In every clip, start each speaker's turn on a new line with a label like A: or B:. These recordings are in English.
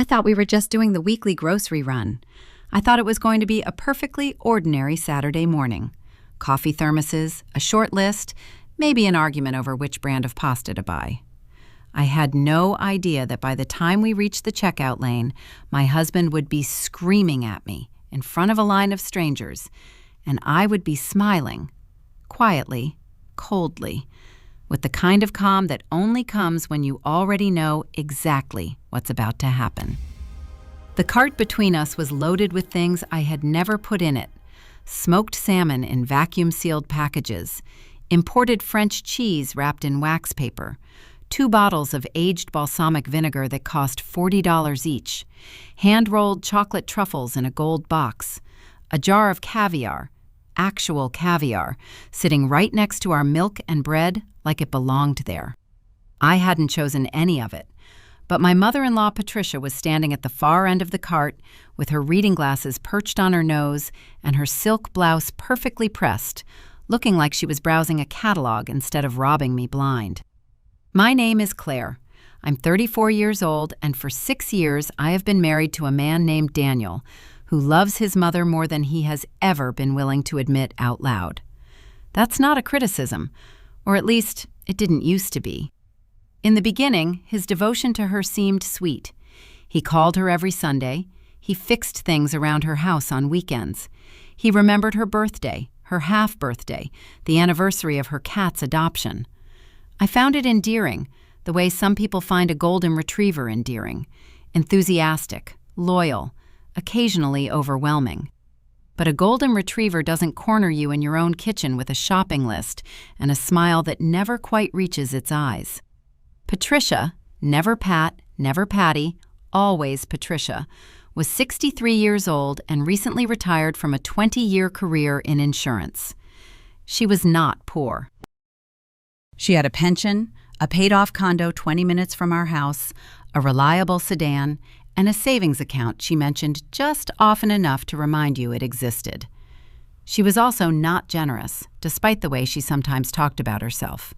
A: I thought we were just doing the weekly grocery run. I thought it was going to be a perfectly ordinary Saturday morning. Coffee thermoses, a short list, maybe an argument over which brand of pasta to buy. I had no idea that by the time we reached the checkout lane, my husband would be screaming at me in front of a line of strangers, and I would be smiling, quietly, coldly, with the kind of calm that only comes when you already know exactly what's about to happen. The cart between us was loaded with things I had never put in it: smoked salmon in vacuum-sealed packages, imported French cheese wrapped in wax paper, 2 bottles of aged balsamic vinegar that cost $40 each, hand-rolled chocolate truffles in a gold box, a jar of caviar, actual caviar, sitting right next to our milk and bread like it belonged there. I hadn't chosen any of it, but my mother-in-law Patricia was standing at the far end of the cart with her reading glasses perched on her nose and her silk blouse perfectly pressed, looking like she was browsing a catalog instead of robbing me blind. My name is Claire. I'm 34 years old, and for 6 years I have been married to a man named Daniel, who loves his mother more than he has ever been willing to admit out loud. That's not a criticism, or at least it didn't used to be. In the beginning, his devotion to her seemed sweet. He called her every Sunday. He fixed things around her house on weekends. He remembered her birthday, her half-birthday, the anniversary of her cat's adoption. I found it endearing, the way some people find a golden retriever endearing: enthusiastic, loyal, occasionally overwhelming. But a golden retriever doesn't corner you in your own kitchen with a shopping list and a smile that never quite reaches its eyes. Patricia, never Pat, never Patty, always Patricia, was 63 years old and recently retired from a 20-year career in insurance. She was not poor. She had a pension, a paid-off condo 20 minutes from our house, a reliable sedan, and a savings account she mentioned just often enough to remind you it existed. She was also not generous, despite the way she sometimes talked about herself.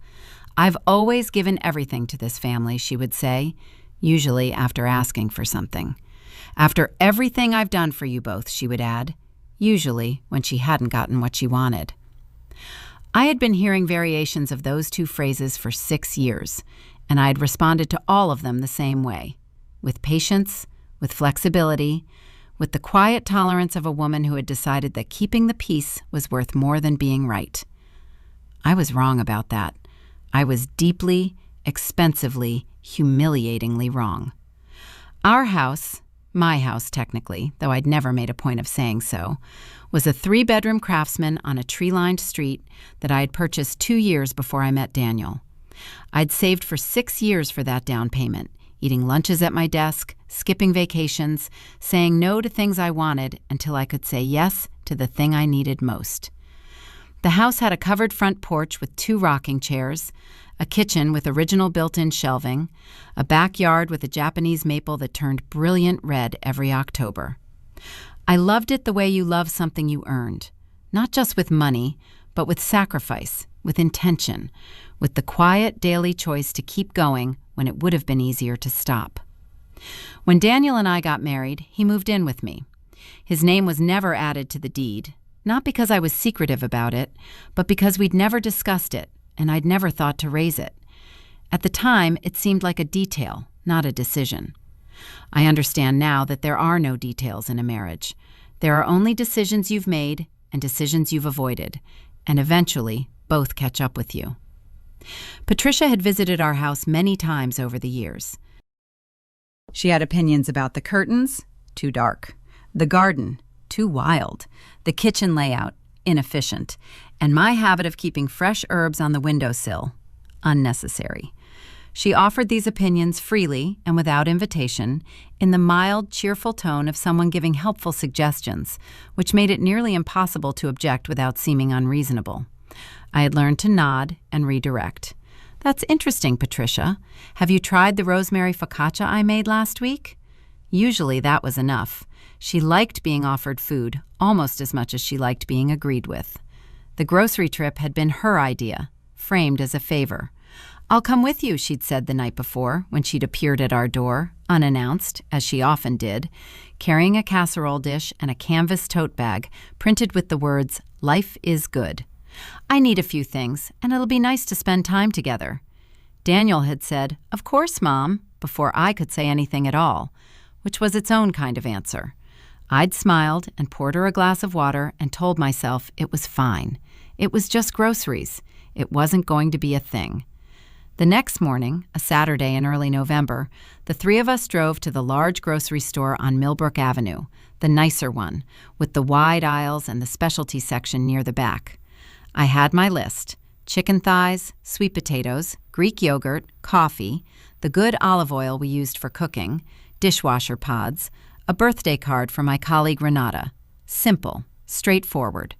A: "I've always given everything to this family," she would say, usually after asking for something. "After everything I've done for you both," she would add, usually when she hadn't gotten what she wanted. I had been hearing variations of those two phrases for 6 years, and I had responded to all of them the same way: with patience, with flexibility, with the quiet tolerance of a woman who had decided that keeping the peace was worth more than being right. I was wrong about that. I was deeply, expensively, humiliatingly wrong. Our house, my house technically, though I'd never made a point of saying so, was a 3-bedroom Craftsman on a tree-lined street that I had purchased 2 years before I met Daniel. I'd saved for 6 years for that down payment, eating lunches at my desk, skipping vacations, saying no to things I wanted until I could say yes to the thing I needed most. The house had a covered front porch with 2 rocking chairs, a kitchen with original built-in shelving, a backyard with a Japanese maple that turned brilliant red every October. I loved it the way you love something you earned, not just with money, but with sacrifice, with intention, with the quiet daily choice to keep going when it would have been easier to stop. When Daniel and I got married, he moved in with me. His name was never added to the deed, not because I was secretive about it, but because we'd never discussed it, and I'd never thought to raise it. At the time, it seemed like a detail, not a decision. I understand now that there are no details in a marriage. There are only decisions you've made and decisions you've avoided, and eventually both catch up with you. Patricia had visited our house many times over the years. She had opinions about the curtains, too dark, the garden, too wild, the kitchen layout, inefficient, and my habit of keeping fresh herbs on the windowsill, unnecessary. She offered these opinions freely and without invitation, in the mild, cheerful tone of someone giving helpful suggestions, which made it nearly impossible to object without seeming unreasonable. I had learned to nod and redirect. "That's interesting, Patricia. Have you tried the rosemary focaccia I made last week?" Usually that was enough. She liked being offered food almost as much as she liked being agreed with. The grocery trip had been her idea, framed as a favor. "I'll come with you," she'd said the night before when she'd appeared at our door, unannounced, as she often did, carrying a casserole dish and a canvas tote bag printed with the words, "Life is good." "I need a few things, and it'll be nice to spend time together." Daniel had said, "Of course, Mom," before I could say anything at all, which was its own kind of answer. I'd smiled and poured her a glass of water and told myself it was fine. It was just groceries. It wasn't going to be a thing. The next morning, a Saturday in early November, the three of us drove to the large grocery store on Millbrook Avenue, the nicer one, with the wide aisles and the specialty section near the back. I had my list: chicken thighs, sweet potatoes, Greek yogurt, coffee, the good olive oil we used for cooking, dishwasher pods, a birthday card for my colleague Renata. Simple, straightforward.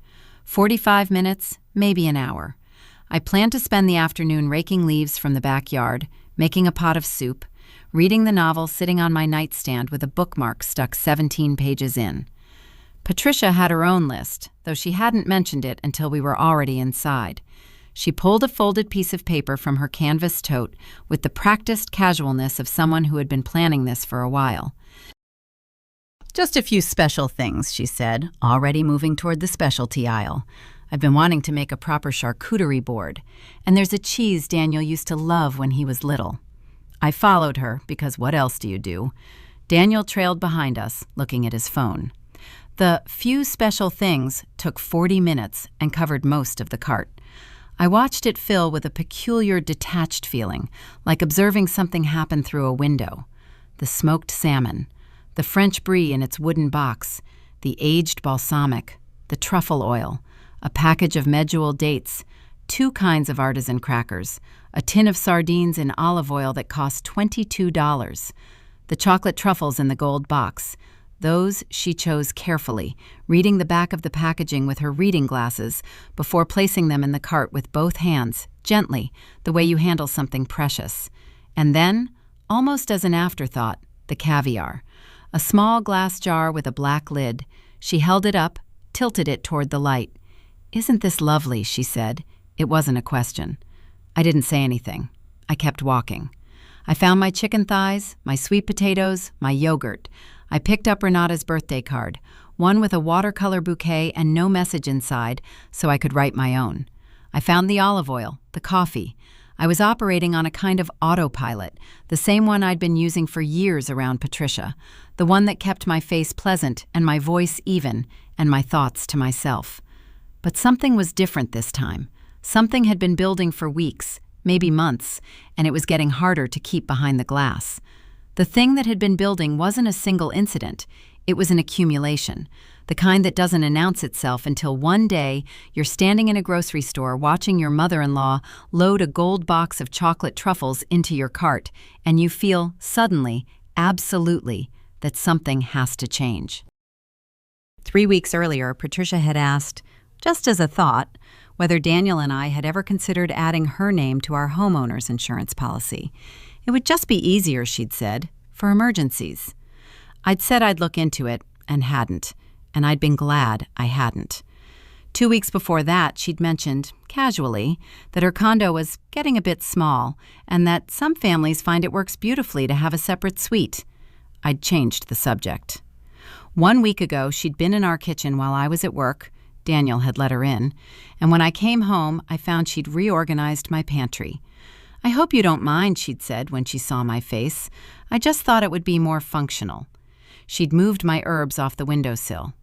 A: 45 minutes, maybe an hour. I planned to spend the afternoon raking leaves from the backyard, making a pot of soup, reading the novel sitting on my nightstand with a bookmark stuck 17 pages in. Patricia had her own list, though she hadn't mentioned it until we were already inside. She pulled a folded piece of paper from her canvas tote with the practiced casualness of someone who had been planning this for a while. "Just a few special things," she said, already moving toward the specialty aisle. "I've been wanting to make a proper charcuterie board, and there's a cheese Daniel used to love when he was little." I followed her, because what else do you do? Daniel trailed behind us, looking at his phone. The few special things took 40 minutes and covered most of the cart. I watched it fill with a peculiar detached feeling, like observing something happen through a window. The smoked salmon, the French brie in its wooden box, the aged balsamic, the truffle oil, a package of medjool dates, 2 kinds of artisan crackers, a tin of sardines in olive oil that cost $22, the chocolate truffles in the gold box. Those she chose carefully, reading the back of the packaging with her reading glasses before placing them in the cart with both hands, gently, the way you handle something precious. And then, almost as an afterthought, the caviar. A small glass jar with a black lid. She held it up, tilted it toward the light. "Isn't this lovely?" she said. It wasn't a question. I didn't say anything. I kept walking. I found my chicken thighs, my sweet potatoes, my yogurt. I picked up Renata's birthday card, one with a watercolor bouquet and no message inside, so I could write my own. I found the olive oil, the coffee. I was operating on a kind of autopilot, the same one I'd been using for years around Patricia, the one that kept my face pleasant and my voice even and my thoughts to myself. But something was different this time. Something had been building for weeks, maybe months, and it was getting harder to keep behind the glass. The thing that had been building wasn't a single incident. It was an accumulation, the kind that doesn't announce itself until one day you're standing in a grocery store watching your mother-in-law load a gold box of chocolate truffles into your cart, and you feel, suddenly, absolutely, that something has to change. 3 weeks earlier, Patricia had asked, just as a thought, whether Daniel and I had ever considered adding her name to our homeowner's insurance policy. It would just be easier, she'd said, for emergencies. I'd said I'd look into it, and hadn't, and I'd been glad I hadn't. 2 weeks before that, she'd mentioned, casually, that her condo was getting a bit small, and that some families find it works beautifully to have a separate suite. I'd changed the subject. 1 week ago, she'd been in our kitchen while I was at work. Daniel had let her in, and when I came home, I found she'd reorganized my pantry. "I hope you don't mind," she'd said when she saw my face. "I just thought it would be more functional." She'd moved my herbs off the windowsill.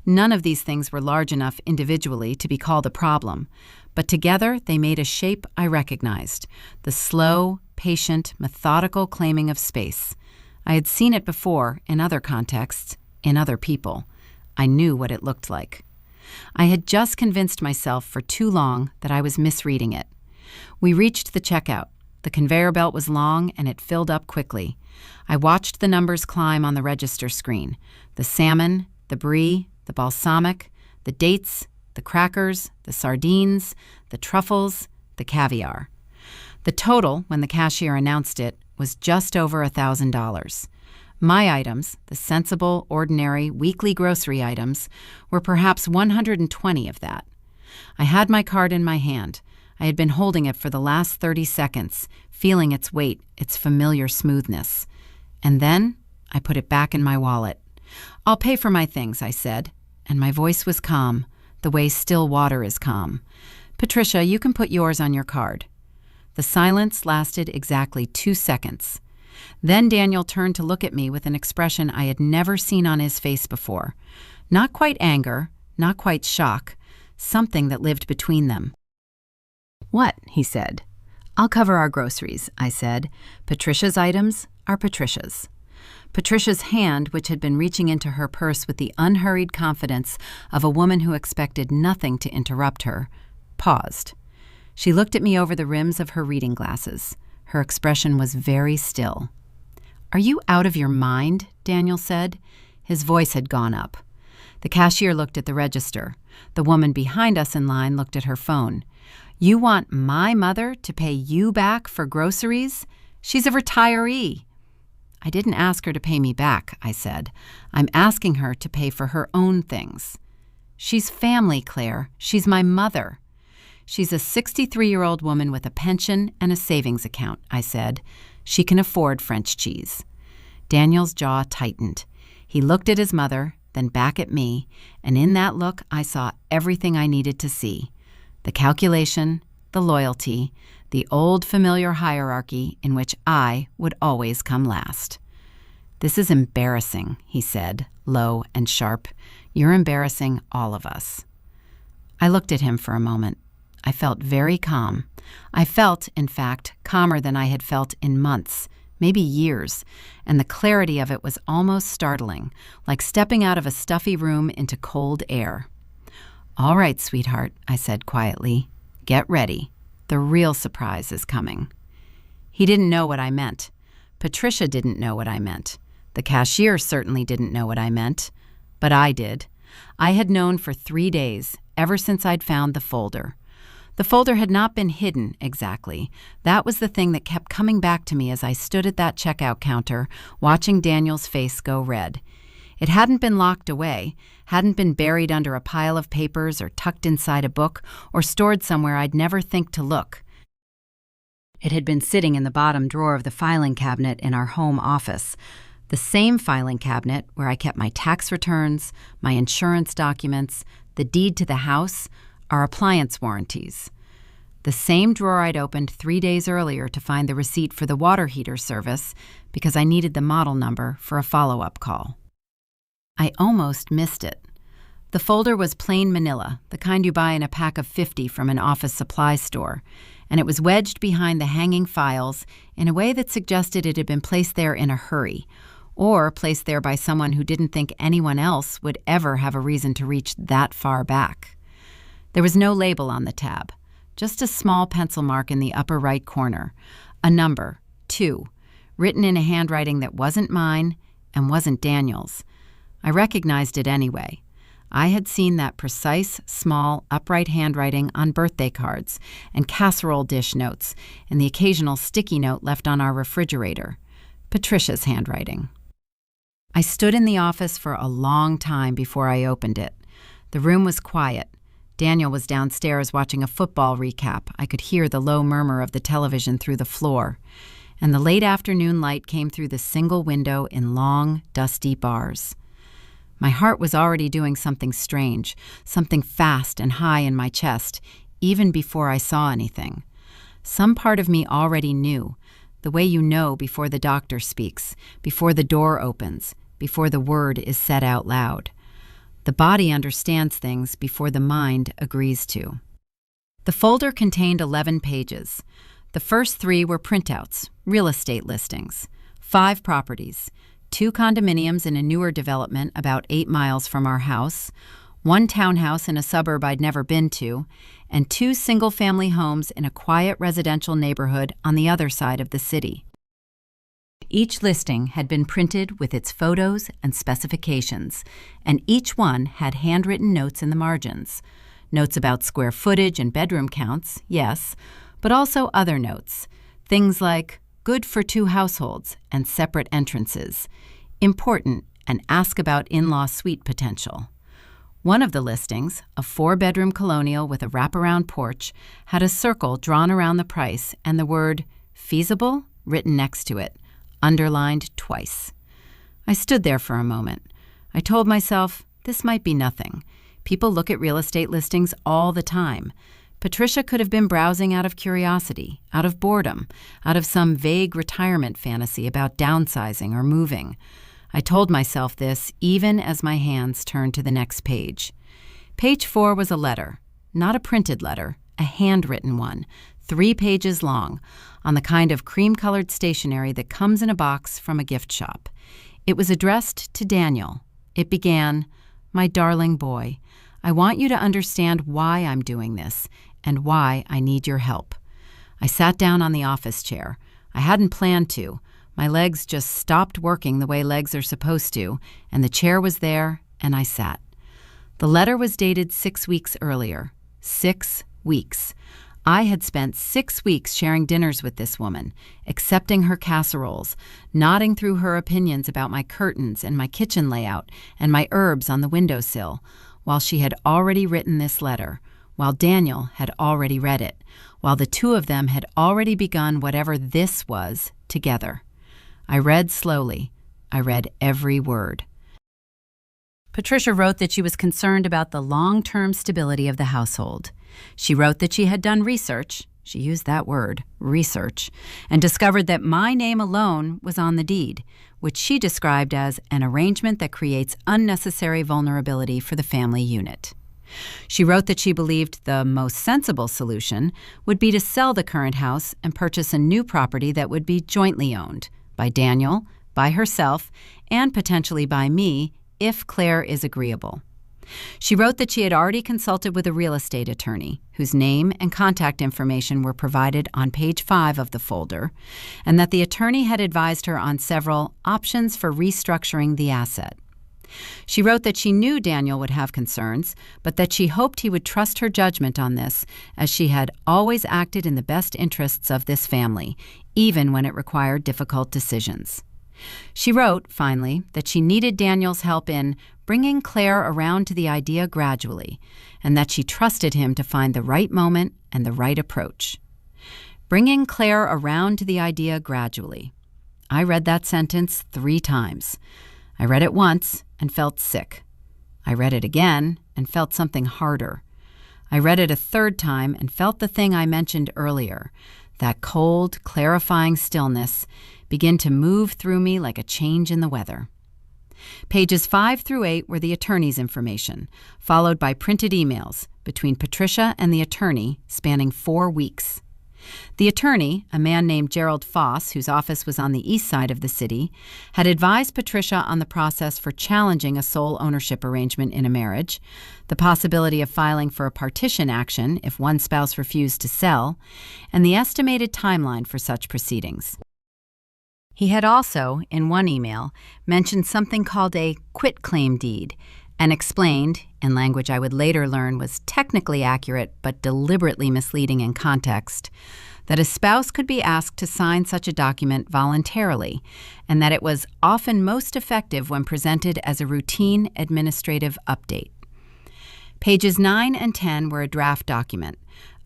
A: None of these things were large enough individually to be called a problem, but together they made a shape I recognized, the slow, patient, methodical claiming of space. I had seen it before, in other contexts, in other people. I knew what it looked like. I had just convinced myself for too long that I was misreading it. We reached the checkout. The conveyor belt was long and it filled up quickly. I watched the numbers climb on the register screen. The salmon, the brie, the balsamic, the dates, the crackers, the sardines, the truffles, the caviar. The total, when the cashier announced it, was just over $1,000. My items, the sensible, ordinary, weekly grocery items, were perhaps 120 of that. I had my card in my hand. I had been holding it for the last 30 seconds, feeling its weight, its familiar smoothness. And then I put it back in my wallet. "I'll pay for my things," I said, and my voice was calm, the way still water is calm. "Patricia, you can put yours on your card." The silence lasted exactly 2 seconds. Then Daniel turned to look at me with an expression I had never seen on his face before. Not quite anger, not quite shock, something that lived between them. "What?" he said. "I'll cover our groceries," I said. "Patricia's items are Patricia's." Patricia's hand, which had been reaching into her purse with the unhurried confidence of a woman who expected nothing to interrupt her, paused. She looked at me over the rims of her reading glasses. Her expression was very still. "Are you out of your mind?" Daniel said. His voice had gone up. The cashier looked at the register. The woman behind us in line looked at her phone. "You want my mother to pay you back for groceries? She's a retiree." "I didn't ask her to pay me back," I said. "I'm asking her to pay for her own things." "She's family, Claire. She's my mother." "She's a 63-year-old woman with a pension and a savings account," I said. "She can afford French cheese." Daniel's jaw tightened. He looked at his mother, then back at me, and in that look I saw everything I needed to see. The calculation, the loyalty, the old familiar hierarchy in which I would always come last. "This is embarrassing," he said, low and sharp. "You're embarrassing all of us." I looked at him for a moment. I felt very calm. I felt, in fact, calmer than I had felt in months, maybe years, and the clarity of it was almost startling, like stepping out of a stuffy room into cold air. "All right, sweetheart," I said quietly. "Get ready. The real surprise is coming." He didn't know what I meant. Patricia didn't know what I meant. The cashier certainly didn't know what I meant. But I did. I had known for 3 days, ever since I'd found the folder. The folder had not been hidden, exactly. That was the thing that kept coming back to me as I stood at that checkout counter, watching Daniel's face go red. It hadn't been locked away, hadn't been buried under a pile of papers or tucked inside a book or stored somewhere I'd never think to look. It had been sitting in the bottom drawer of the filing cabinet in our home office, the same filing cabinet where I kept my tax returns, my insurance documents, the deed to the house, our appliance warranties. The same drawer I'd opened 3 days earlier to find the receipt for the water heater service because I needed the model number for a follow-up call. I almost missed it. The folder was plain manila, the kind you buy in a pack of 50 from an office supply store, and it was wedged behind the hanging files in a way that suggested it had been placed there in a hurry, or placed there by someone who didn't think anyone else would ever have a reason to reach that far back. There was no label on the tab, just a small pencil mark in the upper right corner, a number, 2, written in a handwriting that wasn't mine and wasn't Daniel's. I recognized it anyway. I had seen that precise, small, upright handwriting on birthday cards and casserole dish notes and the occasional sticky note left on our refrigerator. Patricia's handwriting. I stood in the office for a long time before I opened it. The room was quiet. Daniel was downstairs watching a football recap. I could hear the low murmur of the television through the floor. And the late afternoon light came through the single window in long, dusty bars. My heart was already doing something strange, something fast and high in my chest, even before I saw anything. Some part of me already knew, the way you know before the doctor speaks, before the door opens, before the word is said out loud. The body understands things before the mind agrees to. The folder contained 11 pages. The first 3 were printouts, real estate listings, 5 properties, 2 condominiums in a newer development about 8 miles from our house, 1 townhouse in a suburb I'd never been to, and 2 single-family homes in a quiet residential neighborhood on the other side of the city. Each listing had been printed with its photos and specifications, and each one had handwritten notes in the margins. Notes about square footage and bedroom counts, yes, but also other notes. Things like, good for 2 households and separate entrances. Important and ask about in-law suite potential. One of the listings, a 4-bedroom colonial with a wraparound porch, had a circle drawn around the price and the word feasible written next to it, underlined twice. I stood there for a moment. I told myself, this might be nothing. People look at real estate listings all the time. Patricia could have been browsing out of curiosity, out of boredom, out of some vague retirement fantasy about downsizing or moving. I told myself this even as my hands turned to the next page. Page 4 was a letter, not a printed letter, a handwritten one, 3 pages long, on the kind of cream-colored stationery that comes in a box from a gift shop. It was addressed to Daniel. It began, "My darling boy, I want you to understand why I'm doing this and why I need your help." I sat down on the office chair. I hadn't planned to. My legs just stopped working the way legs are supposed to, and the chair was there, and I sat. The letter was dated 6 weeks earlier. 6 weeks. I had spent 6 weeks sharing dinners with this woman, accepting her casseroles, nodding through her opinions about my curtains and my kitchen layout and my herbs on the windowsill, while she had already written this letter, while Daniel had already read it, while the two of them had already begun whatever this was together. I read slowly. I read every word. Patricia wrote that she was concerned about the long-term stability of the household. She wrote that she had done research, she used that word, research, and discovered that my name alone was on the deed, which she described as an arrangement that creates unnecessary vulnerability for the family unit. She wrote that she believed the most sensible solution would be to sell the current house and purchase a new property that would be jointly owned by Daniel, by herself, and potentially by me if Claire is agreeable. She wrote that she had already consulted with a real estate attorney, whose name and contact information were provided on page 5 of the folder, and that the attorney had advised her on several options for restructuring the asset. She wrote that she knew Daniel would have concerns, but that she hoped he would trust her judgment on this, as she had always acted in the best interests of this family, even when it required difficult decisions. She wrote, finally, that she needed Daniel's help in bringing Claire around to the idea gradually, and that she trusted him to find the right moment and the right approach. Bringing Claire around to the idea gradually. I read that sentence 3 times. I read it once and felt sick. I read it again and felt something harder. I read it a 3rd time and felt the thing I mentioned earlier, that cold, clarifying stillness, begin to move through me like a change in the weather. Pages 5 through 8 were the attorney's information, followed by printed emails between Patricia and the attorney spanning 4 weeks. The attorney, a man named Gerald Foss, whose office was on the east side of the city, had advised Patricia on the process for challenging a sole ownership arrangement in a marriage, the possibility of filing for a partition action if one spouse refused to sell, and the estimated timeline for such proceedings. He had also, in one email, mentioned something called a quitclaim deed, and explained, in language I would later learn was technically accurate but deliberately misleading in context, that a spouse could be asked to sign such a document voluntarily, and that it was often most effective when presented as a routine administrative update. Pages 9 and 10 were a draft document,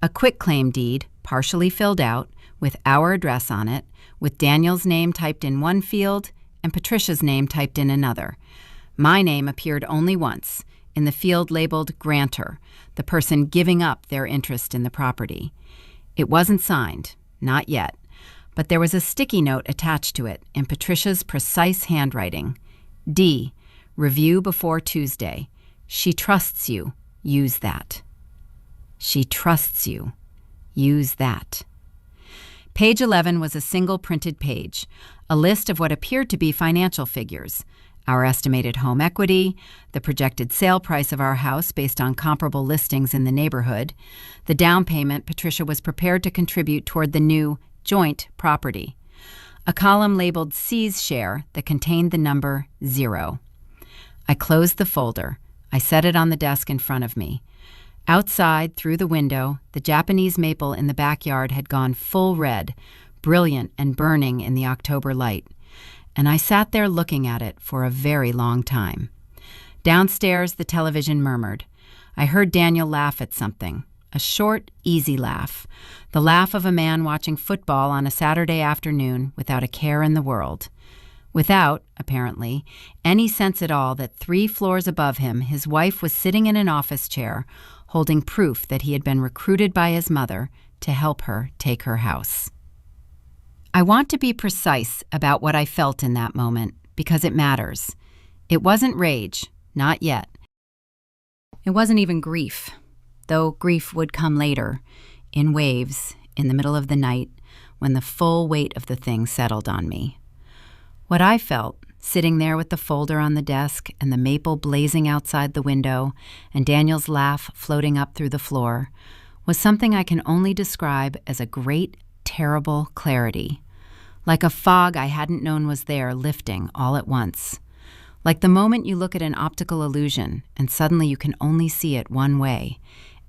A: a quitclaim deed, partially filled out, with our address on it, with Daniel's name typed in one field and Patricia's name typed in another. My name appeared only once, in the field labeled grantor, the person giving up their interest in the property. It wasn't signed, not yet, but there was a sticky note attached to it in Patricia's precise handwriting. D. Review before Tuesday. She trusts you. Use that. She trusts you. Use that. Page 11 was a single printed page, a list of what appeared to be financial figures. Our estimated home equity, the projected sale price of our house based on comparable listings in the neighborhood, the down payment Patricia was prepared to contribute toward the new joint property, a column labeled C's share that contained the number 0. I closed the folder. I set it on the desk in front of me. Outside, through the window, the Japanese maple in the backyard had gone full red, brilliant and burning in the October light, and I sat there looking at it for a very long time. Downstairs, the television murmured. I heard Daniel laugh at something. A short, easy laugh. The laugh of a man watching football on a Saturday afternoon without a care in the world. Without, apparently, any sense at all that 3 floors above him his wife was sitting in an office chair, holding proof that he had been recruited by his mother to help her take her house. I want to be precise about what I felt in that moment, because it matters. It wasn't rage, not yet. It wasn't even grief, though grief would come later, in waves, in the middle of the night, when the full weight of the thing settled on me. What I felt, sitting there with the folder on the desk and the maple blazing outside the window and Daniel's laugh floating up through the floor, was something I can only describe as a great, terrible clarity. Like a fog I hadn't known was there lifting all at once. Like the moment you look at an optical illusion and suddenly you can only see it one way,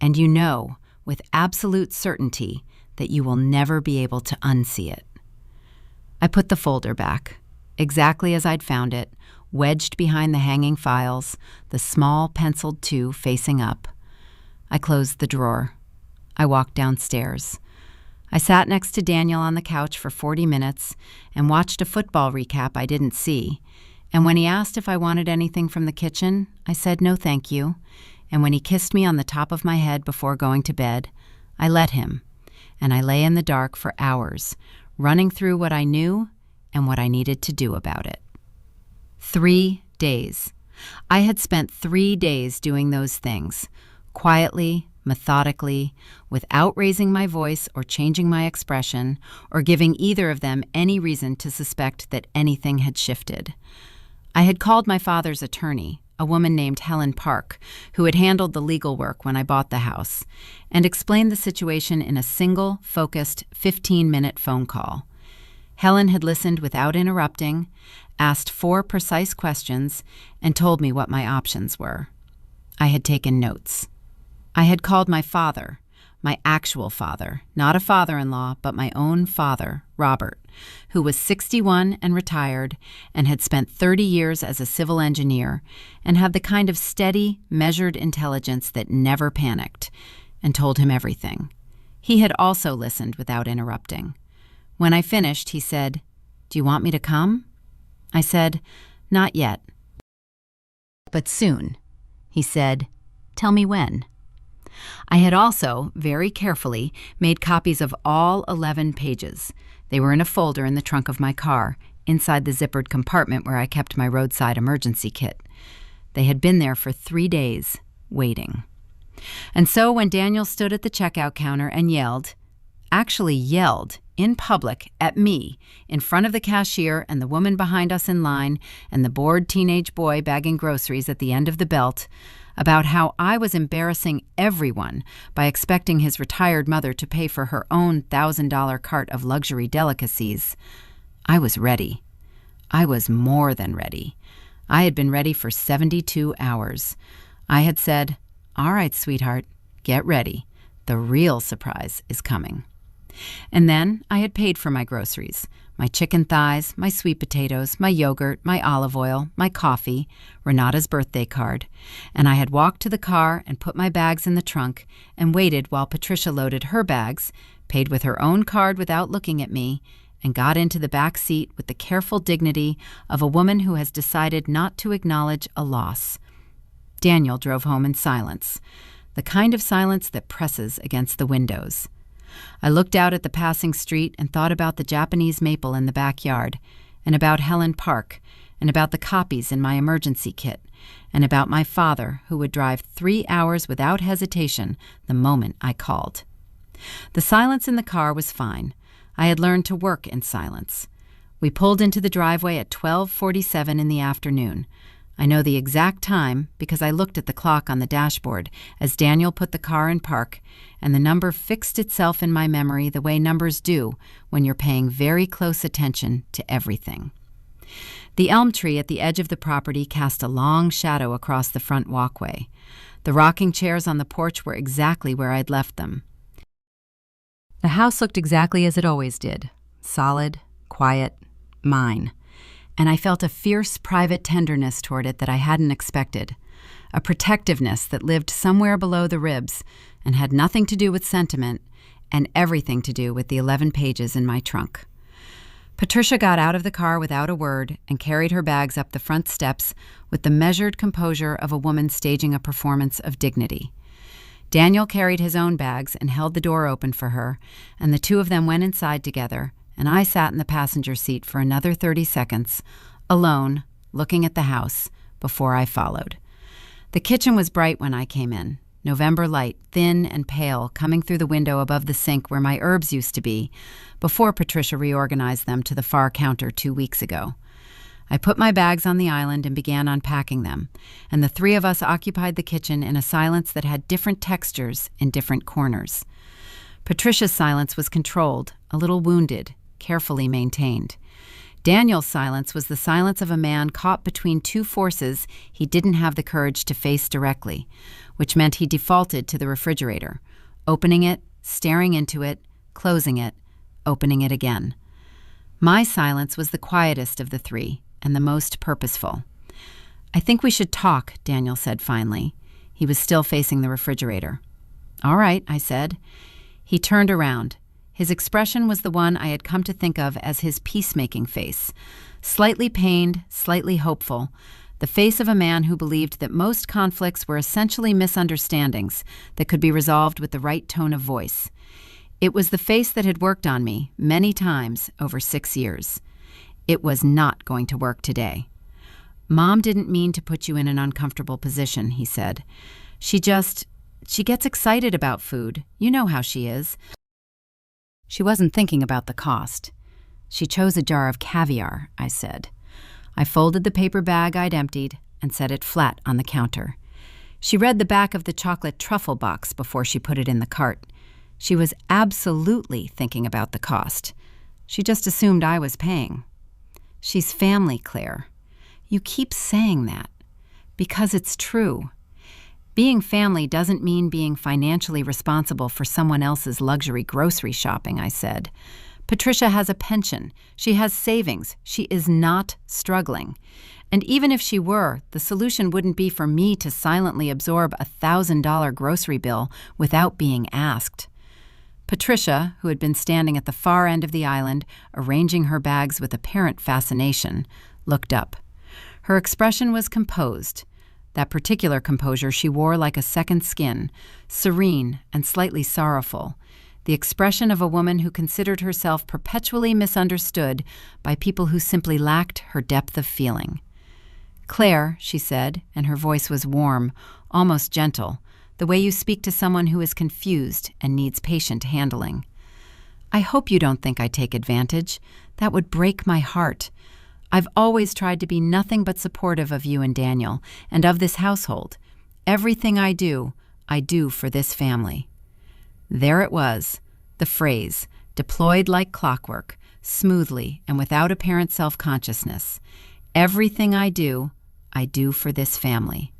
A: and you know, with absolute certainty, that you will never be able to unsee it. I put the folder back, exactly as I'd found it, wedged behind the hanging files, the small penciled 2 facing up. I closed the drawer. I walked downstairs. I sat next to Daniel on the couch for 40 minutes and watched a football recap I didn't see. And when he asked if I wanted anything from the kitchen, I said no thank you. And when he kissed me on the top of my head before going to bed, I let him. And I lay in the dark for hours, running through what I knew and what I needed to do about it. 3 days. I had spent 3 days doing those things, quietly, methodically, without raising my voice or changing my expression, or giving either of them any reason to suspect that anything had shifted. I had called my father's attorney, a woman named Helen Park, who had handled the legal work when I bought the house, and explained the situation in a single, focused, 15-minute phone call. Helen had listened without interrupting, asked 4 precise questions, and told me what my options were. I had taken notes. I had called my father, my actual father, not a father-in-law, but my own father, Robert, who was 61 and retired and had spent 30 years as a civil engineer and had the kind of steady, measured intelligence that never panicked, and told him everything. He had also listened without interrupting. When I finished, he said, "Do you want me to come?" I said, "Not yet." "But soon." He said, "Tell me when." I had also, very carefully, made copies of all 11 pages. They were in a folder in the trunk of my car, inside the zippered compartment where I kept my roadside emergency kit. They had been there for 3 days, waiting. And so when Daniel stood at the checkout counter and yelled, in public at me, in front of the cashier and the woman behind us in line and the bored teenage boy bagging groceries at the end of the belt, about how I was embarrassing everyone by expecting his retired mother to pay for her own $1,000 cart of luxury delicacies, I was ready. I was more than ready. I had been ready for 72 hours. I had said, "All right, sweetheart, get ready. The real surprise is coming." And then I had paid for my groceries, my chicken thighs, my sweet potatoes, my yogurt, my olive oil, my coffee, Renata's birthday card, and I had walked to the car and put my bags in the trunk and waited while Patricia loaded her bags, paid with her own card without looking at me, and got into the back seat with the careful dignity of a woman who has decided not to acknowledge a loss. Daniel drove home in silence, the kind of silence that presses against the windows. I looked out at the passing street and thought about the Japanese maple in the backyard, and about Helen Park, and about the copies in my emergency kit, and about my father who would drive 3 hours without hesitation the moment I called. The silence in the car was fine. I had learned to work in silence. We pulled into the driveway at 12:47 in the afternoon. I know the exact time because I looked at the clock on the dashboard as Daniel put the car in park, and the number fixed itself in my memory the way numbers do when you're paying very close attention to everything. The elm tree at the edge of the property cast a long shadow across the front walkway. The rocking chairs on the porch were exactly where I'd left them. The house looked exactly as it always did, solid, quiet, mine. and I felt a fierce private tenderness toward it that I hadn't expected, a protectiveness that lived somewhere below the ribs and had nothing to do with sentiment and everything to do with the 11 pages in my trunk. Patricia got out of the car without a word and carried her bags up the front steps with the measured composure of a woman staging a performance of dignity. Daniel carried his own bags and held the door open for her, and the two of them went inside together, and I sat in the passenger seat for another 30 seconds, alone, looking at the house, before I followed. The kitchen was bright when I came in, November light, thin and pale, coming through the window above the sink where my herbs used to be, before Patricia reorganized them to the far counter 2 weeks ago. I put my bags on the island and began unpacking them, and the three of us occupied the kitchen in a silence that had different textures in different corners. Patricia's silence was controlled, a little wounded, carefully maintained. Daniel's silence was the silence of a man caught between two forces he didn't have the courage to face directly, which meant he defaulted to the refrigerator, opening it, staring into it, closing it, opening it again. My silence was the quietest of the three and the most purposeful. "I think we should talk," Daniel said finally. He was still facing the refrigerator. "All right," I said. He turned around. His expression was the one I had come to think of as his peacemaking face, slightly pained, slightly hopeful, the face of a man who believed that most conflicts were essentially misunderstandings that could be resolved with the right tone of voice. It was the face that had worked on me many times over 6 years. It was not going to work today. "Mom didn't mean to put you in an uncomfortable position," he said. She gets excited about food. You know how she is." She wasn't thinking about the cost. "She chose a jar of caviar," I said. I folded the paper bag I'd emptied and set it flat on the counter. She read the back of the chocolate truffle box before she put it in the cart. She was absolutely thinking about the cost. She just assumed I was paying. "She's family, Claire." "You keep saying that." "Because it's true. Being family doesn't mean being financially responsible for someone else's luxury grocery shopping," I said. "Patricia has a pension. She has savings. She is not struggling. And even if she were, the solution wouldn't be for me to silently absorb a $1,000 grocery bill without being asked." Patricia, who had been standing at the far end of the island, arranging her bags with apparent fascination, looked up. Her expression was composed. That particular composure she wore like a second skin, serene and slightly sorrowful, the expression of a woman who considered herself perpetually misunderstood by people who simply lacked her depth of feeling. "Claire," she said, and her voice was warm, almost gentle, the way you speak to someone who is confused and needs patient handling. "I hope you don't think I take advantage. That would break my heart. I've always tried to be nothing but supportive of you and Daniel, and of this household. Everything I do for this family." There it was, the phrase, deployed like clockwork, smoothly and without apparent self-consciousness. Everything I do for this family.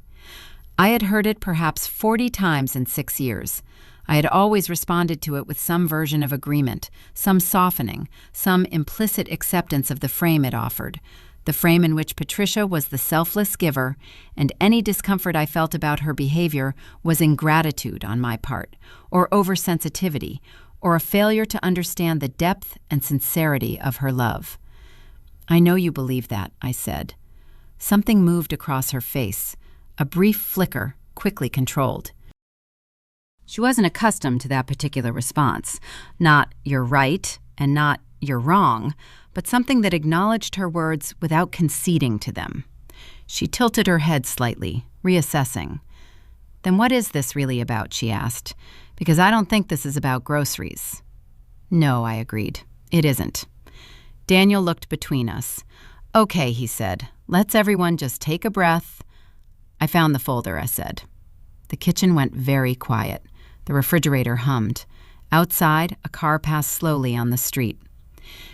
A: I had heard it perhaps 40 times in 6 years. I had always responded to it with some version of agreement, some softening, some implicit acceptance of the frame it offered, the frame in which Patricia was the selfless giver, and any discomfort I felt about her behavior was ingratitude on my part, or oversensitivity, or a failure to understand the depth and sincerity of her love. "I know you believe that," I said. Something moved across her face, a brief flicker, quickly controlled. She wasn't accustomed to that particular response. Not "you're right" and not "you're wrong," but something that acknowledged her words without conceding to them. She tilted her head slightly, reassessing. "Then what is this really about?" she asked. "Because I don't think this is about groceries." "No," I agreed. "It isn't." Daniel looked between us. "Okay," he said. "Let's everyone just take a breath." "I found the folder," I said. The kitchen went very quiet. The refrigerator hummed. Outside, a car passed slowly on the street.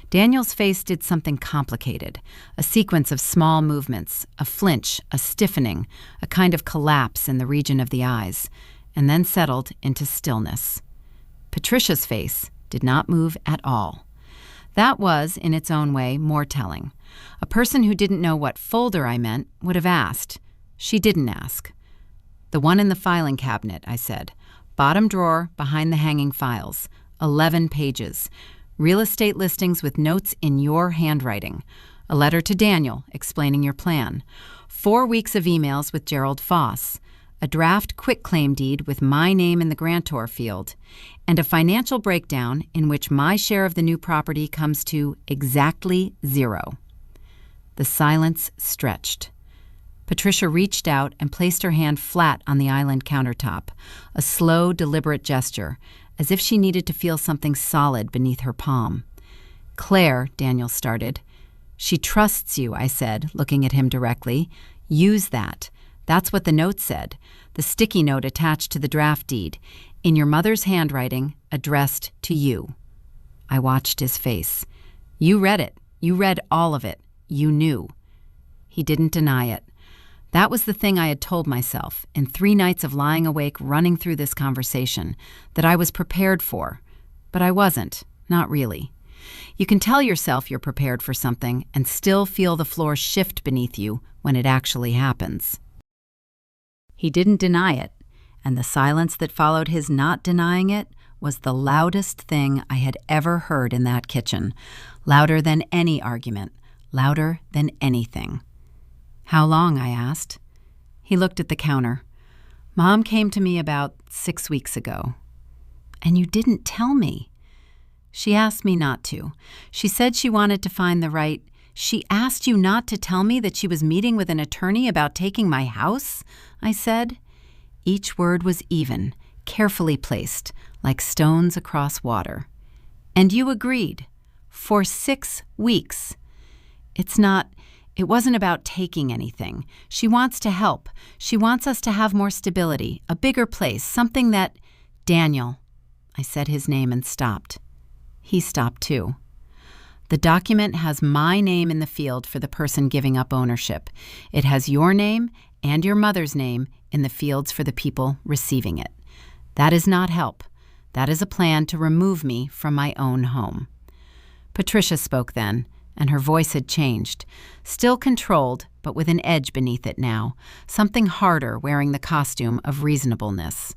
A: Daniel's face did something complicated, a sequence of small movements, a flinch, a stiffening, a kind of collapse in the region of the eyes, and then settled into stillness. Patricia's face did not move at all. That was, in its own way, more telling. A person who didn't know what folder I meant would have asked. She didn't ask. "The one in the filing cabinet," I said. "Bottom drawer, behind the hanging files. 11 pages. Real estate listings with notes in your handwriting. A letter to Daniel explaining your plan. 4 weeks of emails with Gerald Foss. A draft quitclaim deed with my name in the grantor field. And a financial breakdown in which my share of the new property comes to exactly 0. The silence stretched. Patricia reached out and placed her hand flat on the island countertop, a slow, deliberate gesture, as if she needed to feel something solid beneath her palm. "Claire," Daniel started. "She trusts you," I said, looking at him directly. "Use that. That's what the note said, the sticky note attached to the draft deed, in your mother's handwriting, addressed to you." I watched his face. "You read it. You read all of it. You knew." He didn't deny it. That was the thing I had told myself in 3 nights of lying awake running through this conversation, that I was prepared for. But I wasn't, not really. You can tell yourself you're prepared for something and still feel the floor shift beneath you when it actually happens. He didn't deny it, and the silence that followed his not denying it was the loudest thing I had ever heard in that kitchen, louder than any argument, louder than anything. "How long?" I asked. He looked at the counter. "Mom came to me about 6 weeks ago." "And you didn't tell me." "She asked me not to. She said she wanted to find the right—" "She asked you not to tell me that she was meeting with an attorney about taking my house?" I said. Each word was even, carefully placed, like stones across water. "And you agreed. For 6 weeks. It wasn't about taking anything. She wants to help. She wants us to have more stability, a bigger place, something that—" "Daniel." I said his name and stopped. He stopped too. "The document has my name in the field for the person giving up ownership. It has your name and your mother's name in the fields for the people receiving it. That is not help. That is a plan to remove me from my own home." Patricia spoke then, and her voice had changed, still controlled, but with an edge beneath it now, something harder wearing the costume of reasonableness.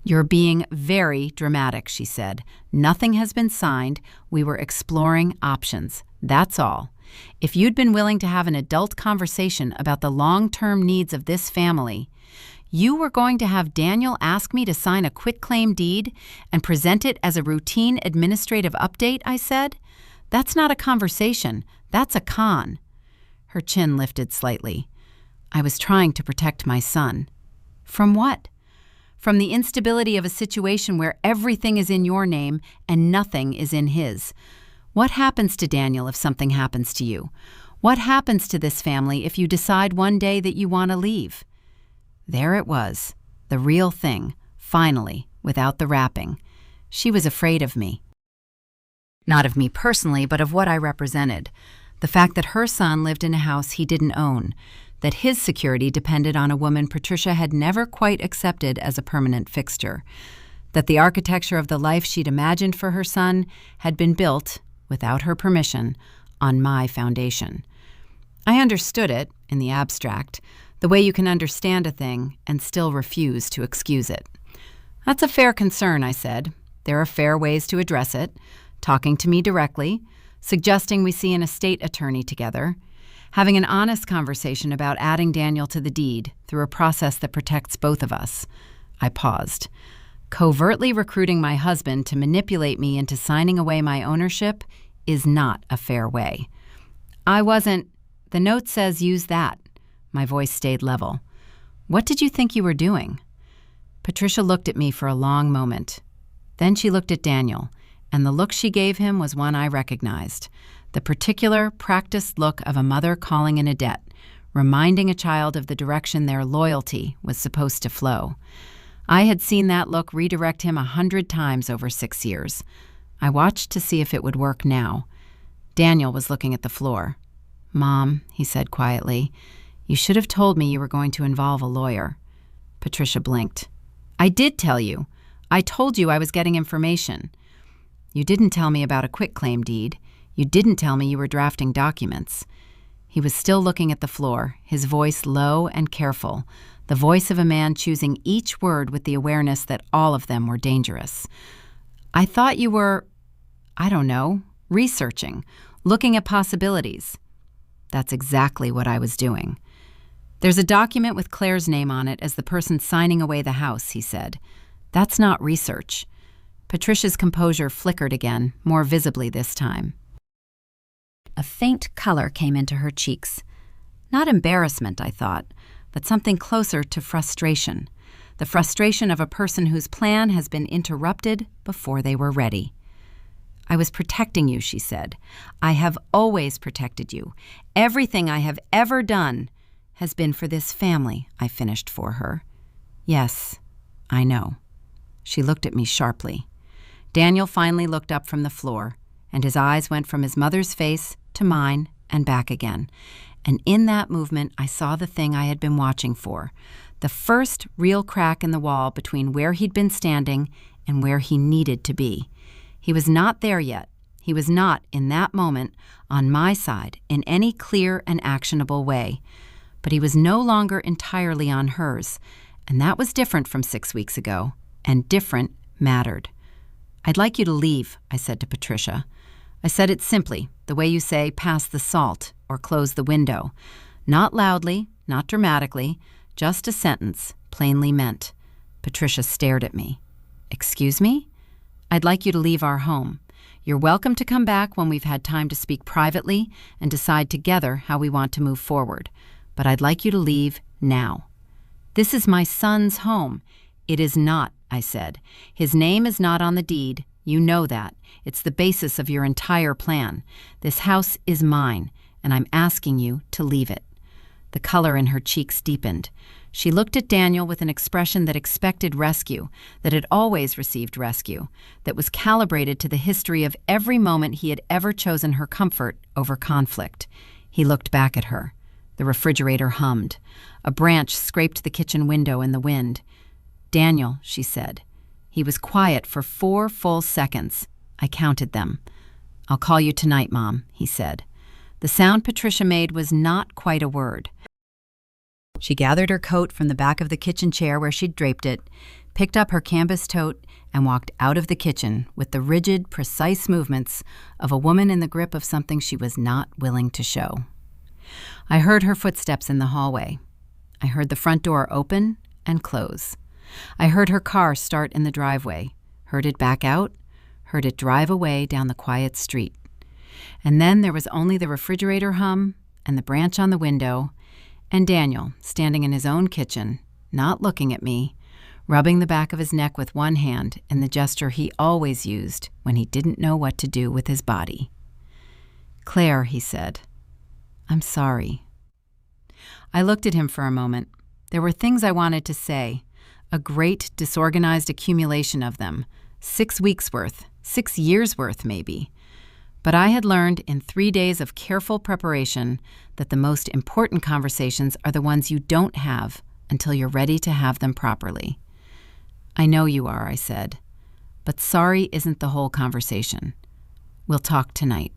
A: "You're being very dramatic," she said. "Nothing has been signed. We were exploring options. That's all. If you'd been willing to have an adult conversation about the long-term needs of this family, you were going to have Daniel ask me to sign a quitclaim deed and present it as a routine administrative update," I said. "That's not a conversation. That's a con." Her chin lifted slightly. "I was trying to protect my son." "From what?" "From the instability of a situation where everything is in your name and nothing is in his. What happens to Daniel if something happens to you? What happens to this family if you decide one day that you want to leave?" There it was, the real thing, finally, without the wrapping. She was afraid of me. Not of me personally, but of what I represented. The fact that her son lived in a house he didn't own, that his security depended on a woman Patricia had never quite accepted as a permanent fixture, that the architecture of the life she'd imagined for her son had been built, without her permission, on my foundation. I understood it, in the abstract, the way you can understand a thing and still refuse to excuse it. "That's a fair concern," I said. "There are fair ways to address it. Talking to me directly, suggesting we see an estate attorney together, having an honest conversation about adding Daniel to the deed through a process that protects both of us." I paused. "Covertly recruiting my husband to manipulate me into signing away my ownership is not a fair way." "I wasn't—" "The note says use that." My voice stayed level. "What did you think you were doing?" Patricia looked at me for a long moment. Then she looked at Daniel, and the look she gave him was one I recognized, the particular, practiced look of a mother calling in a debt, reminding a child of the direction their loyalty was supposed to flow. I had seen that look redirect him 100 times over 6 years. I watched to see if it would work now. Daniel was looking at the floor. "Mom," he said quietly, "you should have told me you were going to involve a lawyer." Patricia blinked. "I did tell you. I told you I was getting information." "You didn't tell me about a quitclaim deed. You didn't tell me you were drafting documents." He was still looking at the floor, his voice low and careful, the voice of a man choosing each word with the awareness that all of them were dangerous. "I thought you were, I don't know, researching, looking at possibilities." "That's exactly what I was doing." "There's a document with Claire's name on it as the person signing away the house," he said. "That's not research." Patricia's composure flickered again, more visibly this time. A faint color came into her cheeks. Not embarrassment, I thought, but something closer to frustration. The frustration of a person whose plan has been interrupted before they were ready. "I was protecting you," she said. "I have always protected you. Everything I have ever done has been for this family," I finished for her. "Yes, I know." She looked at me sharply. Daniel finally looked up from the floor, and his eyes went from his mother's face to mine and back again. And in that movement, I saw the thing I had been watching for, the first real crack in the wall between where he'd been standing and where he needed to be. He was not there yet. He was not, in that moment, on my side in any clear and actionable way. But he was no longer entirely on hers, and that was different from 6 weeks ago, and different mattered. "I'd like you to leave," I said to Patricia. I said it simply, the way you say pass the salt or close the window. Not loudly, not dramatically, just a sentence, plainly meant. Patricia stared at me. "Excuse me? I'd like you to leave our home. You're welcome to come back when we've had time to speak privately and decide together how we want to move forward. But I'd like you to leave now." "This is my son's home." "It is not," I said. "His name is not on the deed. You know that. It's the basis of your entire plan. This house is mine, and I'm asking you to leave it." The color in her cheeks deepened. She looked at Daniel with an expression that expected rescue, that had always received rescue, that was calibrated to the history of every moment he had ever chosen her comfort over conflict. He looked back at her. The refrigerator hummed. A branch scraped the kitchen window in the wind. "Daniel," she said. He was quiet for 4 full seconds. I counted them. "I'll call you tonight, Mom," he said. The sound Patricia made was not quite a word. She gathered her coat from the back of the kitchen chair where she'd draped it, picked up her canvas tote, and walked out of the kitchen with the rigid, precise movements of a woman in the grip of something she was not willing to show. I heard her footsteps in the hallway. I heard the front door open and close. I heard her car start in the driveway, heard it back out, heard it drive away down the quiet street. And then there was only the refrigerator hum and the branch on the window, and Daniel standing in his own kitchen, not looking at me, rubbing the back of his neck with one hand in the gesture he always used when he didn't know what to do with his body. "Claire," he said, "I'm sorry." I looked at him for a moment. There were things I wanted to say, a great disorganized accumulation of them, 6 weeks' worth, 6 years' worth maybe. But I had learned in 3 days of careful preparation that the most important conversations are the ones you don't have until you're ready to have them properly. "I know you are," I said, "but sorry isn't the whole conversation. We'll talk tonight."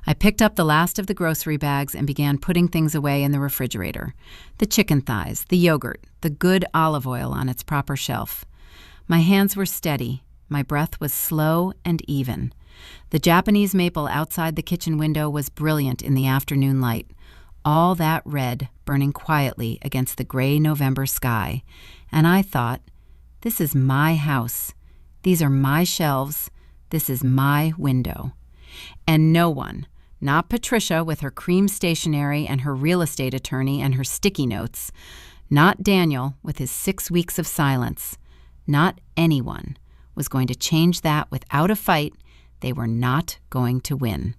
A: I picked up the last of the grocery bags and began putting things away in the refrigerator. The chicken thighs, the yogurt, the good olive oil on its proper shelf. My hands were steady. My breath was slow and even. The Japanese maple outside the kitchen window was brilliant in the afternoon light, all that red burning quietly against the gray November sky. And I thought, this is my house. These are my shelves. This is my window. And no one, not Patricia with her cream stationery and her real estate attorney and her sticky notes, not Daniel with his 6 weeks of silence, not anyone was going to change that without a fight they were not going to win.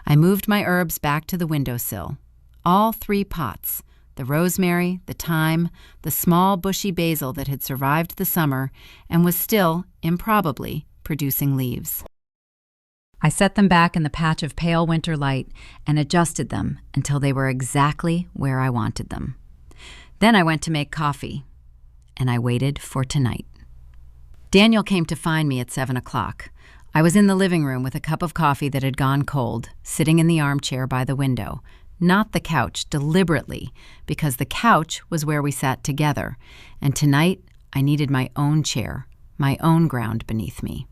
A: I moved my herbs back to the windowsill. All 3 pots, the rosemary, the thyme, the small bushy basil that had survived the summer and was still, improbably, producing leaves. I set them back in the patch of pale winter light and adjusted them until they were exactly where I wanted them. Then I went to make coffee, and I waited for tonight. Daniel came to find me at 7 o'clock. I was in the living room with a cup of coffee that had gone cold, sitting in the armchair by the window, not the couch, deliberately, because the couch was where we sat together, and tonight I needed my own chair, my own ground beneath me.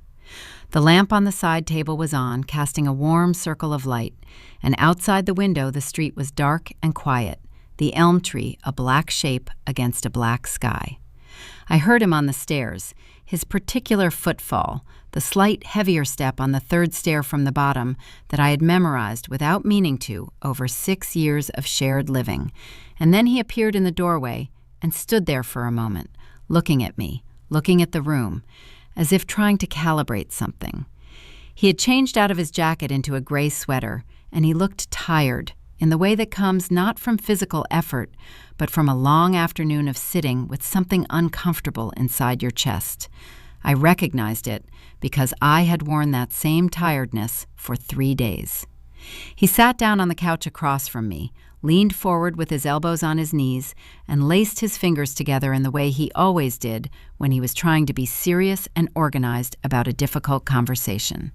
A: The lamp on the side table was on, casting a warm circle of light, and outside the window the street was dark and quiet, the elm tree a black shape against a black sky. I heard him on the stairs, his particular footfall, the slight heavier step on the third stair from the bottom that I had memorized without meaning to over 6 years of shared living, and then he appeared in the doorway and stood there for a moment, looking at me, looking at the room, as if trying to calibrate something. He had changed out of his jacket into a gray sweater, and he looked tired, in the way that comes not from physical effort, but from a long afternoon of sitting with something uncomfortable inside your chest. I recognized it because I had worn that same tiredness for 3 days. He sat down on the couch across from me, leaned forward with his elbows on his knees, and laced his fingers together in the way he always did when he was trying to be serious and organized about a difficult conversation.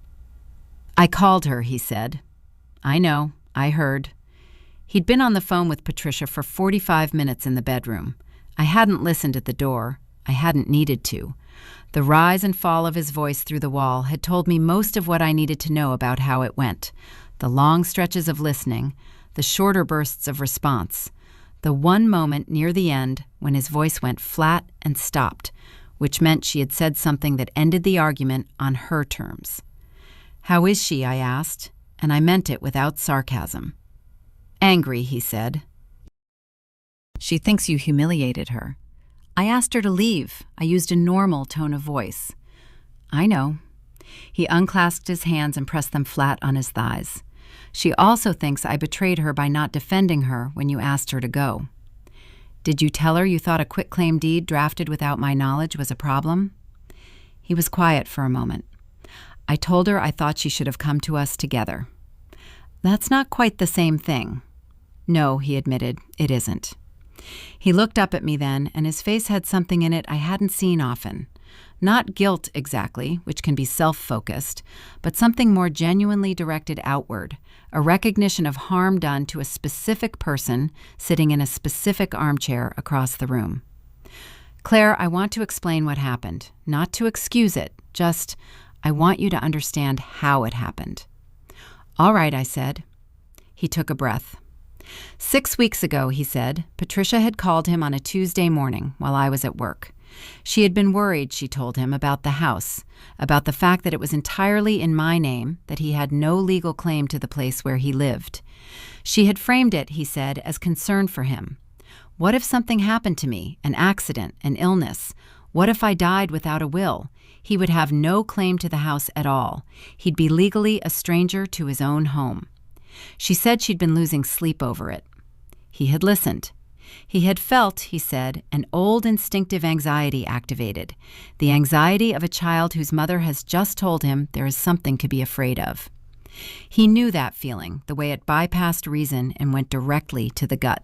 A: "I called her," he said. "I know, I heard." He'd been on the phone with Patricia for 45 minutes in the bedroom. I hadn't listened at the door. I hadn't needed to. The rise and fall of his voice through the wall had told me most of what I needed to know about how it went. The long stretches of listening, the shorter bursts of response, the one moment near the end when his voice went flat and stopped, which meant she had said something that ended the argument on her terms. "How is she?" I asked, and I meant it without sarcasm. "Angry," he said. "She thinks you humiliated her." I asked her to leave. I used a normal tone of voice. "I know." He unclasped his hands and pressed them flat on his thighs. "She also thinks I betrayed her by not defending her when you asked her to go." "Did you tell her you thought a quitclaim deed drafted without my knowledge was a problem?" He was quiet for a moment. "I told her I thought she should have come to us together." "That's not quite the same thing." "No," he admitted, "it isn't." He looked up at me then, and his face had something in it I hadn't seen often. Not guilt exactly, which can be self-focused, but something more genuinely directed outward, a recognition of harm done to a specific person sitting in a specific armchair across the room. "Claire, I want to explain what happened, not to excuse it, just I want you to understand how it happened." "All right," I said. He took a breath. 6 weeks ago, he said, Patricia had called him on a Tuesday morning while I was at work. She had been worried, she told him, about the house, about the fact that it was entirely in my name, that he had no legal claim to the place where he lived. She had framed it, he said, as concern for him. What if something happened to me, an accident, an illness? What if I died without a will? He would have no claim to the house at all. He'd be legally a stranger to his own home. She said she'd been losing sleep over it. He had listened. He had felt, he said, an old instinctive anxiety activated, the anxiety of a child whose mother has just told him there is something to be afraid of. He knew that feeling, the way it bypassed reason and went directly to the gut.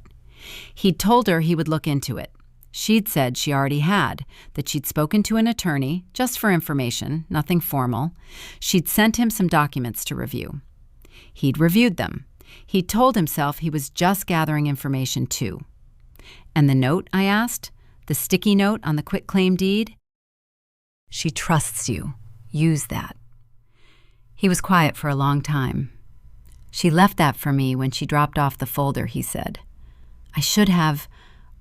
A: He'd told her he would look into it. She'd said she already had, that she'd spoken to an attorney, just for information, nothing formal. She'd sent him some documents to review. He'd reviewed them. He'd told himself he was just gathering information too. "And the note?" I asked. "The sticky note on the quitclaim deed?" "She trusts you. Use that." He was quiet for a long time. "She left that for me when she dropped off the folder," he said. "I should have.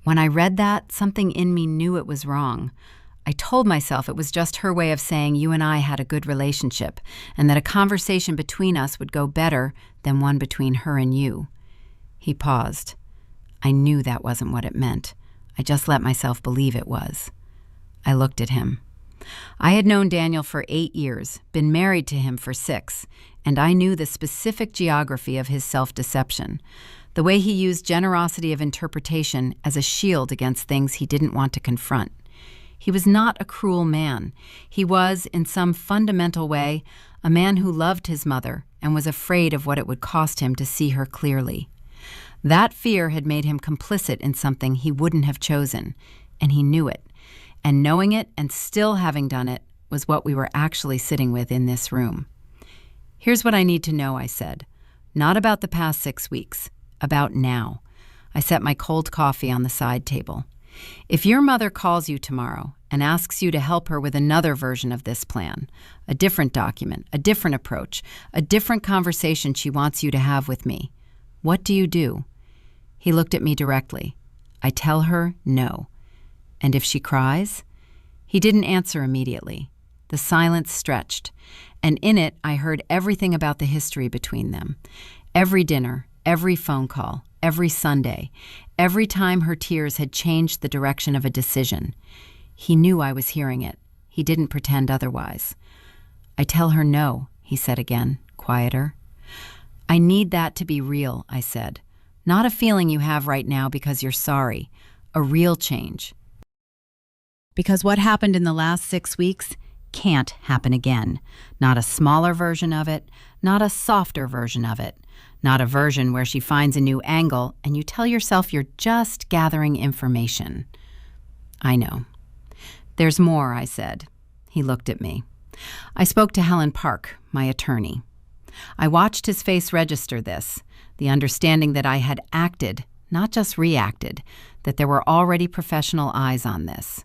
A: When I read that, something in me knew it was wrong. I told myself it was just her way of saying you and I had a good relationship, and that a conversation between us would go better than one between her and you." He paused. I knew that wasn't what it meant. I just let myself believe it was. I looked at him. I had known Daniel for 8 years, been married to him for 6, and I knew the specific geography of his self-deception, the way he used generosity of interpretation as a shield against things he didn't want to confront. He was not a cruel man. He was, in some fundamental way, a man who loved his mother and was afraid of what it would cost him to see her clearly. That fear had made him complicit in something he wouldn't have chosen, and he knew it. And knowing it and still having done it was what we were actually sitting with in this room. "Here's what I need to know," I said. "Not about the past 6 weeks. About now." I set my cold coffee on the side table. "If your mother calls you tomorrow and asks you to help her with another version of this plan, a different document, a different approach, a different conversation she wants you to have with me, what do you do?" He looked at me directly. "I tell her no." "And if she cries?" He didn't answer immediately. The silence stretched, and in it I heard everything about the history between them. Every dinner, every phone call, every Sunday, every time her tears had changed the direction of a decision. He knew I was hearing it. He didn't pretend otherwise. "I tell her no," he said again, quieter. "I need that to be real," I said. "Not a feeling you have right now because you're sorry. A real change. Because what happened in the last 6 weeks can't happen again. Not a smaller version of it, not a softer version of it, not a version where she finds a new angle and you tell yourself you're just gathering information." "I know." "There's more," I said. He looked at me. "I spoke to Helen Park, my attorney. I watched his face register this, the understanding that I had acted, not just reacted, that there were already professional eyes on this.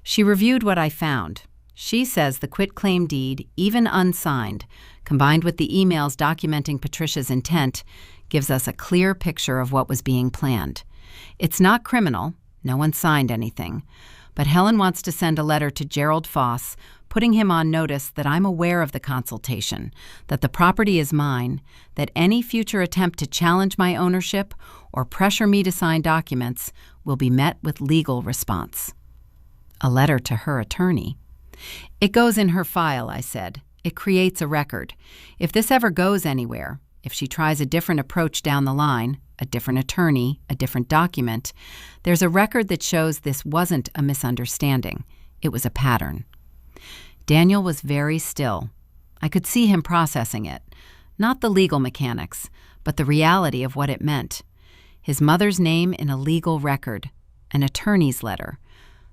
A: She reviewed what I found. She says the quitclaim deed, even unsigned, combined with the emails documenting Patricia's intent, gives us a clear picture of what was being planned. It's not criminal, no one signed anything, but Helen wants to send a letter to Gerald Foss, putting him on notice that I'm aware of the consultation, that the property is mine, that any future attempt to challenge my ownership or pressure me to sign documents will be met with legal response." A letter to her attorney. "It goes in her file," I said. "It creates a record. If this ever goes anywhere, if she tries a different approach down the line, a different attorney, a different document, there's a record that shows this wasn't a misunderstanding. It was a pattern." Daniel was very still. I could see him processing it. Not the legal mechanics, but the reality of what it meant. His mother's name in a legal record, an attorney's letter.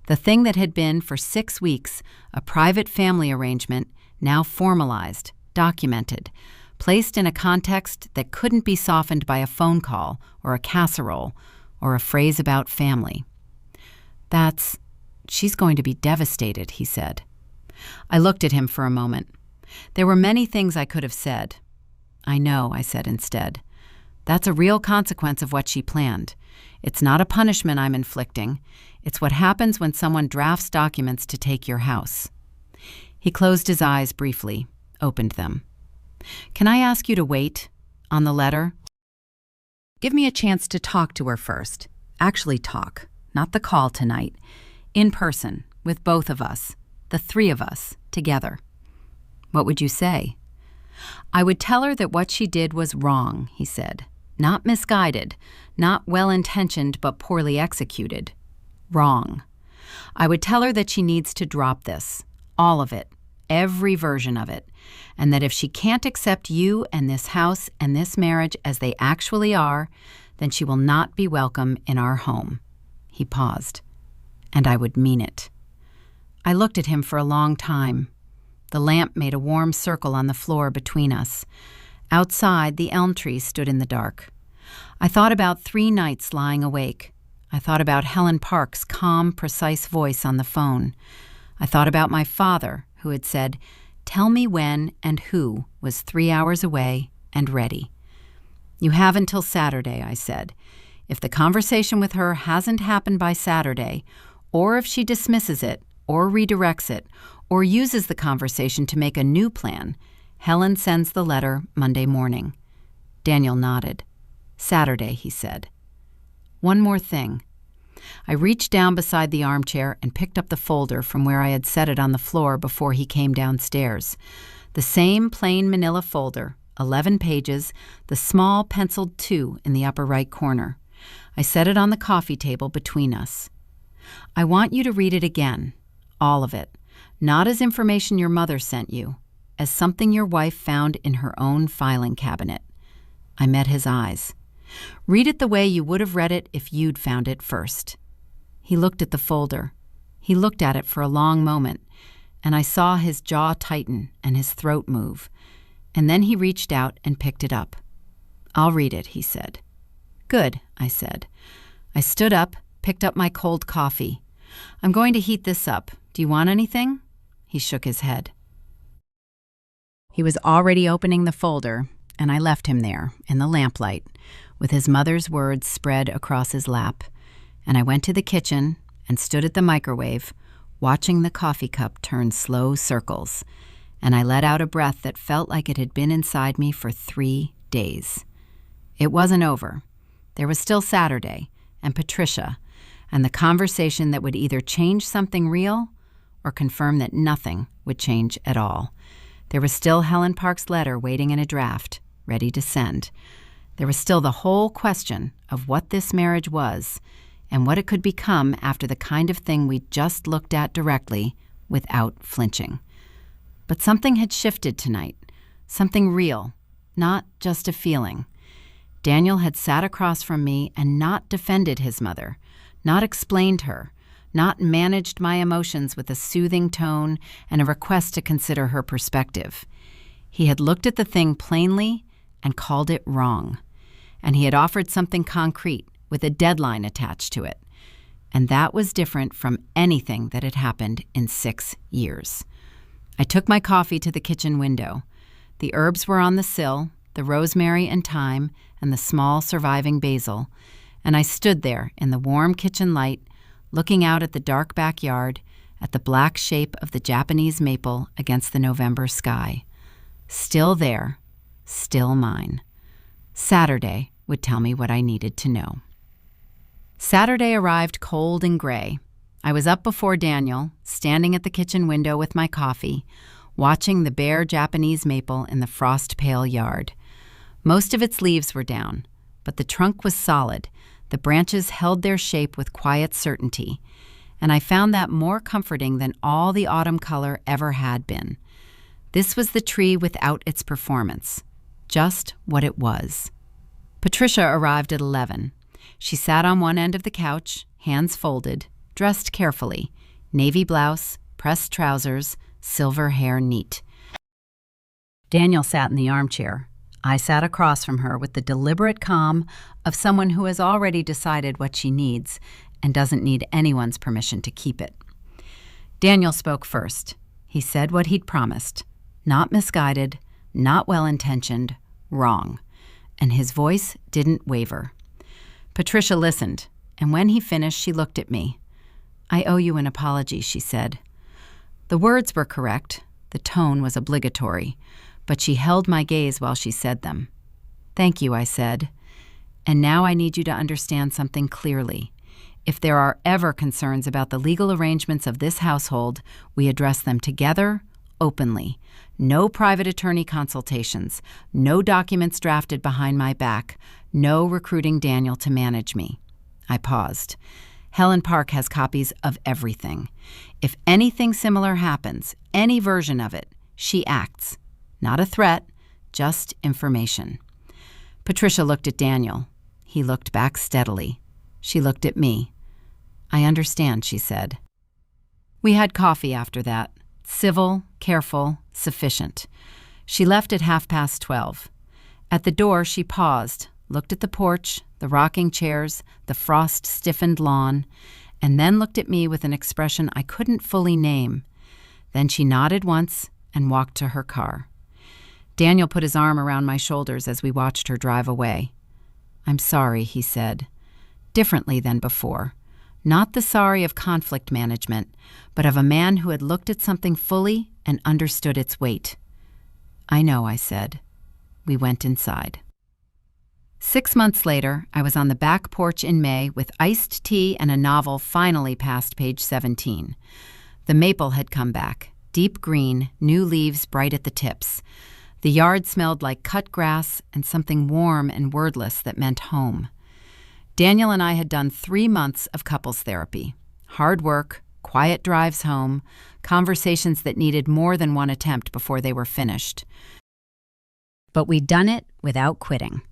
A: The thing that had been, for 6 weeks, a private family arrangement, now formalized, documented, placed in a context that couldn't be softened by a phone call or a casserole or a phrase about family. "She's going to be devastated," he said. I looked at him for a moment. There were many things I could have said. "I know," I said instead. "That's a real consequence of what she planned. It's not a punishment I'm inflicting. It's what happens when someone drafts documents to take your house." He closed his eyes briefly, opened them. "Can I ask you to wait on the letter? Give me a chance to talk to her first. Actually talk, not the call tonight. In person, with both of us, the 3 of us, together." "What would you say?" "I would tell her that what she did was wrong," he said. "Not misguided, not well-intentioned but poorly executed. Wrong. I would tell her that she needs to drop this, all of it, every version of it, and that if she can't accept you and this house and this marriage as they actually are, then she will not be welcome in our home." He paused. "And I would mean it." I looked at him for a long time. The lamp made a warm circle on the floor between us. Outside, the elm trees stood in the dark. I thought about 3 nights lying awake. I thought about Helen Park's calm, precise voice on the phone. I thought about my father, who had said, "Tell me when and who was 3 hours away and ready." "You have until Saturday," I said. "If the conversation with her hasn't happened by Saturday, or if she dismisses it, or redirects it, or uses the conversation to make a new plan, Helen sends the letter Monday morning." Daniel nodded. "Saturday," he said. "One more thing." I reached down beside the armchair and picked up the folder from where I had set it on the floor before he came downstairs. The same plain manila folder, 11 pages, the small penciled 2 in the upper right corner. I set it on the coffee table between us. "I want you to read it again, all of it, not as information your mother sent you, as something your wife found in her own filing cabinet." I met his eyes. "Read it the way you would have read it if you'd found it first." He looked at the folder. He looked at it for a long moment, and I saw his jaw tighten and his throat move. And then he reached out and picked it up. "I'll read it," he said. "Good," I said. I stood up, picked up my cold coffee. "I'm going to heat this up. Do you want anything?" He shook his head. He was already opening the folder, and I left him there in the lamplight with his mother's words spread across his lap. And I went to the kitchen and stood at the microwave, watching the coffee cup turn slow circles. And I let out a breath that felt like it had been inside me for 3 days. It wasn't over. There was still Saturday and Patricia and the conversation that would either change something real or confirm that nothing would change at all. There was still Helen Park's letter waiting in a draft, ready to send. There was still the whole question of what this marriage was and what it could become after the kind of thing we just looked at directly without flinching. But something had shifted tonight, something real, not just a feeling. Daniel had sat across from me and not defended his mother, not explained her, not managed my emotions with a soothing tone and a request to consider her perspective. He had looked at the thing plainly and called it wrong. And he had offered something concrete with a deadline attached to it. And that was different from anything that had happened in 6 years. I took my coffee to the kitchen window. The herbs were on the sill, the rosemary and thyme and the small surviving basil, and I stood there in the warm kitchen light, looking out at the dark backyard, at the black shape of the Japanese maple against the November sky. Still there, still mine. Saturday would tell me what I needed to know. Saturday arrived cold and gray. I was up before Daniel, standing at the kitchen window with my coffee, watching the bare Japanese maple in the frost-pale yard. Most of its leaves were down, but the trunk was solid. The branches held their shape with quiet certainty, and I found that more comforting than all the autumn color ever had been. This was the tree without its performance, just what it was. Patricia arrived at 11. She sat on one end of the couch, hands folded, dressed carefully, navy blouse, pressed trousers, silver hair neat. Daniel sat in the armchair. I sat across from her with the deliberate calm of someone who has already decided what she needs and doesn't need anyone's permission to keep it. Daniel spoke first. He said what he'd promised. Not misguided, not well-intentioned, wrong. And his voice didn't waver. Patricia listened, and when he finished, she looked at me. "I owe you an apology," she said. The words were correct. The tone was obligatory. But she held my gaze while she said them. "Thank you," I said. "And now I need you to understand something clearly. If there are ever concerns about the legal arrangements of this household, we address them together, openly. No private attorney consultations, no documents drafted behind my back, no recruiting Daniel to manage me." I paused. Helen Park has copies of everything. If anything similar happens, any version of it, she acts. Not a threat, just information. Patricia looked at Daniel. He looked back steadily. She looked at me. "I understand," she said. We had coffee after that. Civil, careful, sufficient. She left at 12:30. At the door, she paused, looked at the porch, the rocking chairs, the frost-stiffened lawn, and then looked at me with an expression I couldn't fully name. Then she nodded once and walked to her car. Daniel put his arm around my shoulders as we watched her drive away. "I'm sorry," he said, differently than before. Not the sorry of conflict management, but of a man who had looked at something fully and understood its weight. "I know," I said. We went inside. 6 months later, I was on the back porch in May with iced tea and a novel finally past page 17. The maple had come back, deep green, new leaves bright at the tips. The yard smelled like cut grass and something warm and wordless that meant home. Daniel and I had done 3 months of couples therapy. Hard work, quiet drives home, conversations that needed more than one attempt before they were finished. But we'd done it without quitting.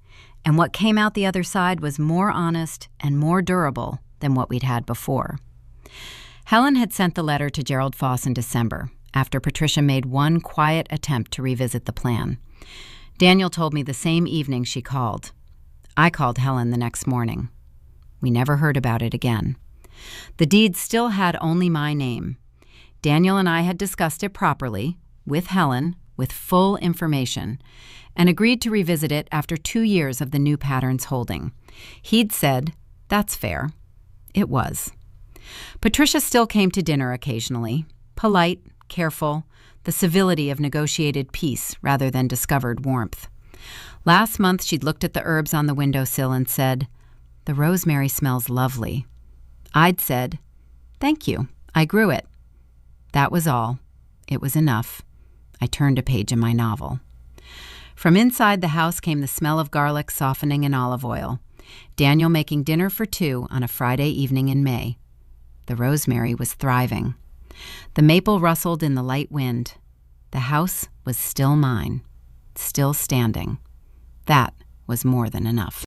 A: And what came out the other side was more honest and more durable than what we'd had before. Helen had sent the letter to Gerald Foss in December, after Patricia made one quiet attempt to revisit the plan. Daniel told me the same evening she called. I called Helen the next morning. We never heard about it again. The deed still had only my name. Daniel and I had discussed it properly, with Helen, with full information, and agreed to revisit it after 2 years of the new pattern's holding. He'd said, "That's fair." It was. Patricia still came to dinner occasionally, polite, careful, the civility of negotiated peace rather than discovered warmth. Last month she'd looked at the herbs on the windowsill and said, "The rosemary smells lovely." I'd said, "Thank you, I grew it." That was all. It was enough. I turned a page in my novel. From inside the house came the smell of garlic softening in olive oil. Daniel making dinner for 2 on a Friday evening in May. The rosemary was thriving. The maple rustled in the light wind. The house was still mine, still standing. That was more than enough.